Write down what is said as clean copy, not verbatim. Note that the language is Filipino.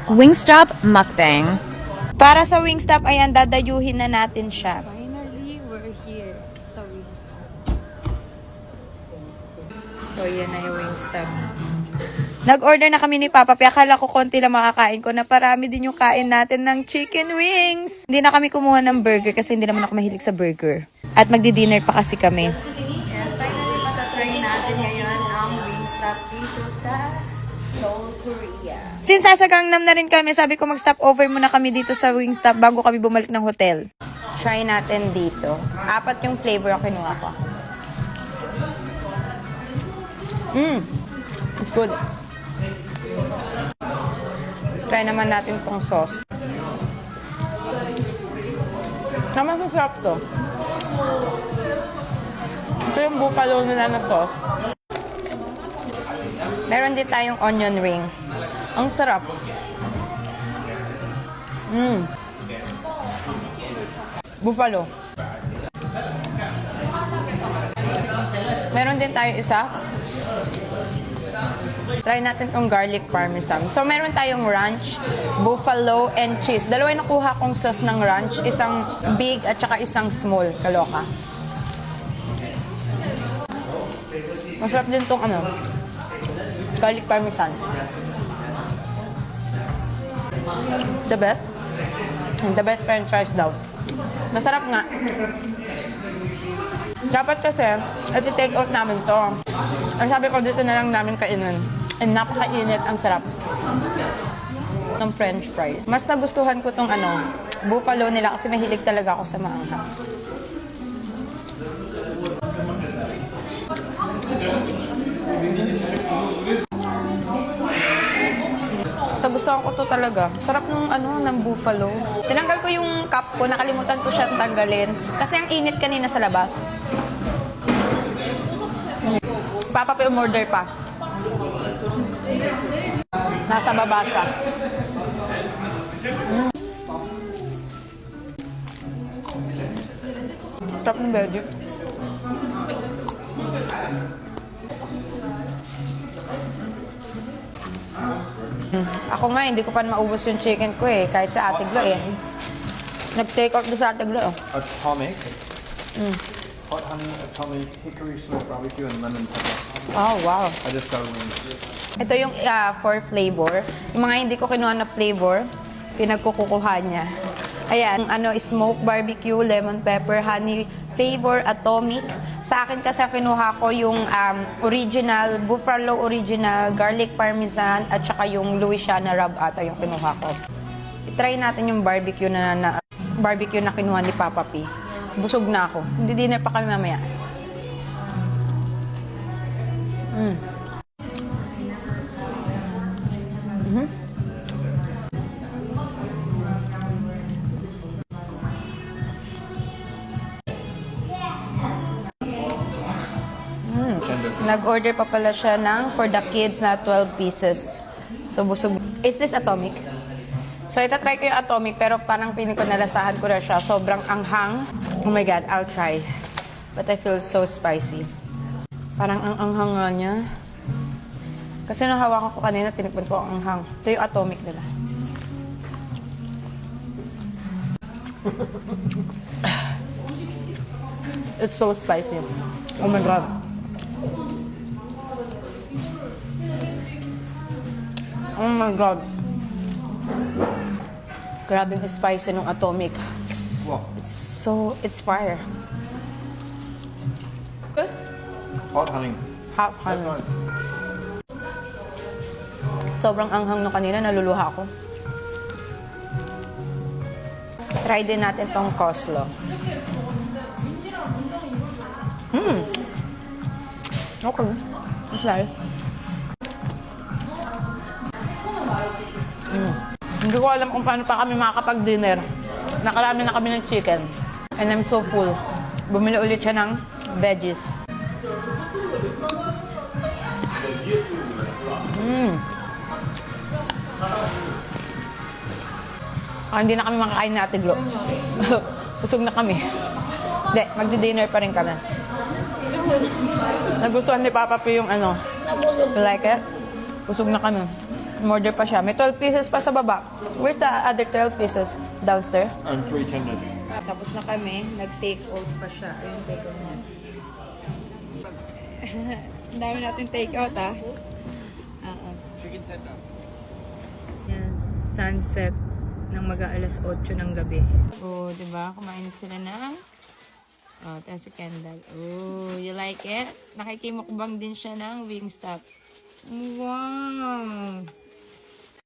Wingstop Mukbang. Para sa Wingstop ay dadayuhin na natin siya. Finally, we're here sa Wingstop. So, yan na yung Wingstop. Nag-order na kami ni Papa P. Akala ko konti lang makakain ko na parami din yung kain natin ng chicken wings. Hindi na kami kumuha ng burger kasi hindi naman ako mahilig sa burger. At magdi-dinner pa kasi kami. Yes, finally matatry natin ngayon ang Wingstop dito sa Seoul, Korea. Since nasa Gangnam na rin kami, sabi ko mag-stop over muna kami dito sa Wingstop bago kami bumalik ng hotel. Try natin dito. 4 yung flavor ang kinuha ko. It's good. Try naman natin tong sauce. Tama, masarap to. Ito yung buffalo nila na sauce. Meron din tayong onion ring. Ang sarap. Buffalo. Meron din tayo isa. Try natin tong garlic parmesan. So, meron tayong ranch, buffalo, and cheese. Dalawa yung nakuha kong sauce ng ranch. Isang big at saka isang small. Kaloka. Masarap din tong garlic parmesan. The best? The best french fries daw. Masarap nga. Dapat kasi, iti-take out namin to. Ang sabi ko, dito na lang namin kainin. And napakainit, ang sarap ng french fries. Mas nagustuhan ko tong buffalo nila kasi mahilig talaga ako sa maanghang. Basta gusto ko to talaga. Sarap nung ng buffalo. Tinanggal ko yung cup ko, nakalimutan ko siya tanggalin. Kasi ang init kanina sa labas. Papa pa umorder pa. Nasa baba siya. Sarap ng veggie. Ako nga, hindi ko pa maubos yung chicken ko kahit sa Ate Glo Nag-take out doon sa Ate Glo Atomic. Hot honey, atomic, hickory smoked barbecue, and lemon pepper. Oh, wow. I just got wings. Ito yung 4 flavor. Yung mga hindi ko kinuha na flavor, pinagkukuha niya. Ayan, smoked barbecue, lemon pepper, honey flavor, atomic. Sa akin kasi kinuha ko yung original, buffalo original, garlic parmesan, at saka yung Louisiana rub ata yung kinuha ko. I-try natin yung barbecue na kinuha ni Papa P. Busog na ako. Hindi dinner pa kami mamaya. Nag-order pa pala siya for the kids na 12 pieces. So, busog. Is this atomic? So, itatry ko yung atomic, pero parang piling ko nalasahan ko na siya. Sobrang anghang. Oh my God, I'll try. But I feel so spicy. Parang ang anghang nga niya. Kasi nung hawakan ko kanina, tinikman ko ang anghang. Ito yung atomic nila. It's so spicy. Oh my God. Oh my God. Grabe yung spicy ng atomic. What? It's fire. Good? Hot honey. Hot honey. Sobrang anghang no kanina, naluluha ako. Try din natin tong coleslaw. Okay. It's nice. Hindi ko alam kung paano pa kami makakapag-dinner. Nakarami na kami ng chicken. And I'm so full. Bumili ulit siya ng veggies. Hindi na kami makakain na Ate Glo. Busog na kami. Hindi, magdi-dinner pa rin kami. Nagustuhan ni Papa P yung You like it? Busog na kami. Order pa siya. May 12 pieces pa sa baba. Where's the other 12 pieces? Downstairs? And 3 tenders. Tapos na kami. Nag-take out pa siya. Ayun, take out na. Ang dami natin take out, ah. Chicken tender. Yan, sunset ng mag-aalas 8 ng gabi. Oh, di ba? Kumain sila ng... Oh, tayo si Kendall. Oh, you like it? Nakikimukbang din siya ng Wingstop. Wow!